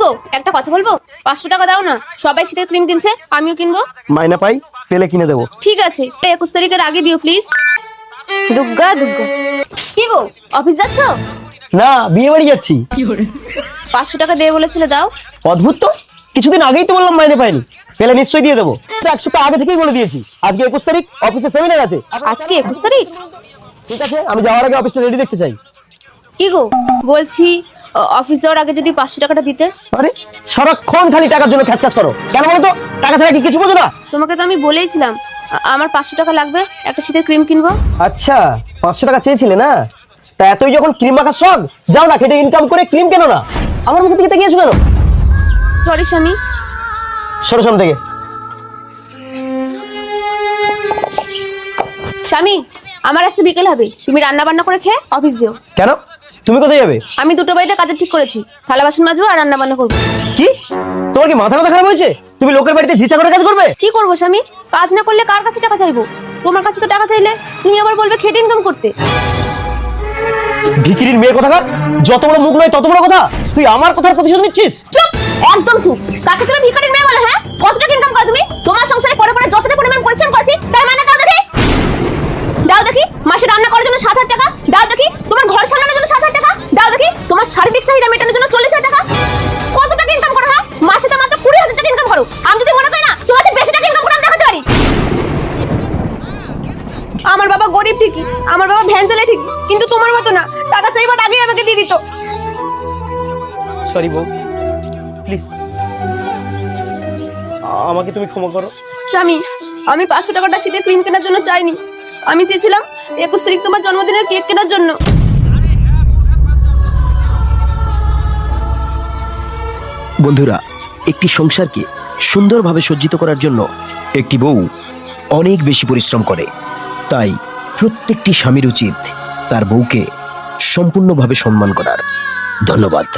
গো, একটা কথা বলবো? 500 টাকা দাও না, সবাই শীতের ক্রিম কিনছে, আমিও কিনবো। মাইনা পাই পেলে কিনে দেবো। ঠিক আছে, 21 তারিখের আগে দিও প্লিজ। দুগ্গা দুগ্গা। কি গো, অফিস যাচ্ছ? না, বিয়ে বাড়ি যাচ্ছি। 500 টাকা দিয়ে বলেছিলে, দাও। অদ্ভুত তো, কিছুদিন আগেই তো বললাম মাইনে পাইনি, পেলে নিশ্চয়ই দিয়ে দেবো। 100 টাকা আগে থেকেই বলে দিয়েছি। আজকে 21 তারিখ, অফিসে সেমিনার আছে। আজকে 21 তারিখ? ঠিক আছে, আমি যাওয়ার আগে অফিসটা রেডি দেখতে চাই। কি গো, বলছি অফিস যাওয়ার আগে যদি 500 টাকাটা দিতে। আরে সারাক্ষণ খালি টাকার জন্য খ্যাচখ্যাচ করো কেন বলো তো? টাকা ছাড়া কি কিছু বোঝো না? তোমাকে তো আমি বলেইছিলাম আমার 500 টাকা লাগবে, একটা শীতের ক্রিম কিনবো। আচ্ছা, 500 টাকা চেয়েছিলে না? তা এতই যখন ক্রিম মাখার শখ, যাও না খেটে ইনকাম করে ক্রিম কেন না। আমার মুখ থেকে তাকিয়েছো কেন? সরি স্বামী। সরো সামনে থেকে। স্বামী, আমার আজকে বিকেল হবে, তুমি রান্না বান্না করে খেয়ে অফিস যেও। কেন? তুমি কোথায় যাবে? আমি দুটো বাড়িতে কাজে ঠিক করেছি, থালা বাসন মাজবো আর রান্না বান্না করবো। কি, তোমার কি মাথা ব্যথা খারাপ হয়েছে? তুমি লোকের বাড়িতে ঝিচা করে কাজ করবে? কি করবো স্বামী, কাজ না করলে কার কাছে টাকা চাইবো? তোমার কাছে তো টাকা চাইলে তুমি আবার বলবে খেটে ইনকাম করতে। ভিখিরির মেয়ে কোথাকার, যত বড় মুখ নয় তত বড় কথা। তুই আমার কথার প্রতিশোধ নিচ্ছিস? চুপ, একদম চুপ। কাকে তুমি ভিখারির মেয়ে বলে? হ্যাঁ, কত টাকা ইনকাম করো তুমি? তোমার সংসারে পরে পরে যতটা পরিমাণ পরিশ্রম করেছি তার মানে দাও দেখি। দাও দেখি, মাসে রান্না করার জন্য 7,000 টাকা দাও দেখি, তোমার ঘর সামলানোর জন্য 7,000 টাকা দাও দেখি, তোমার শারীরিক চাহিদা মেটানোর জন্য 40,000 টাকা। কত টাকা ইনকাম করো? হ্যাঁ, মাসে তো মাত্র 20,000 টাকা ইনকাম করো। আমি যদি মনে করি না তোমাদের বেশি টাকা ইনকাম করে আমি দেখাতে পারি। আমার বাবা গরিব ঠিকই, আমার বাবা ভ্যান চালায় ঠিকই, কিন্তু তোমার মতো না, টাকা চাইবার আগেই আমাকে দিয়ে দিত। সরি বউ, প্লিজ আমাকে তুমি ক্ষমা করো। স্বামী, আমি 500 টাকাটা শীতের ক্রিম কেনার জন্য চাইনি, আমি চেয়েছিলাম 21 তারিখ তোমার জন্মদিনের কেক কেনার জন্য। বন্ধুরা, একটি সংসারকে সুন্দরভাবে সজ্জিত করার জন্য একটি বউ অনেক বেশি পরিশ্রম করে। তাই প্রত্যেকটি স্বামীর উচিত তার বউকে সম্পূর্ণভাবে সম্মান করার। ধন্যবাদ।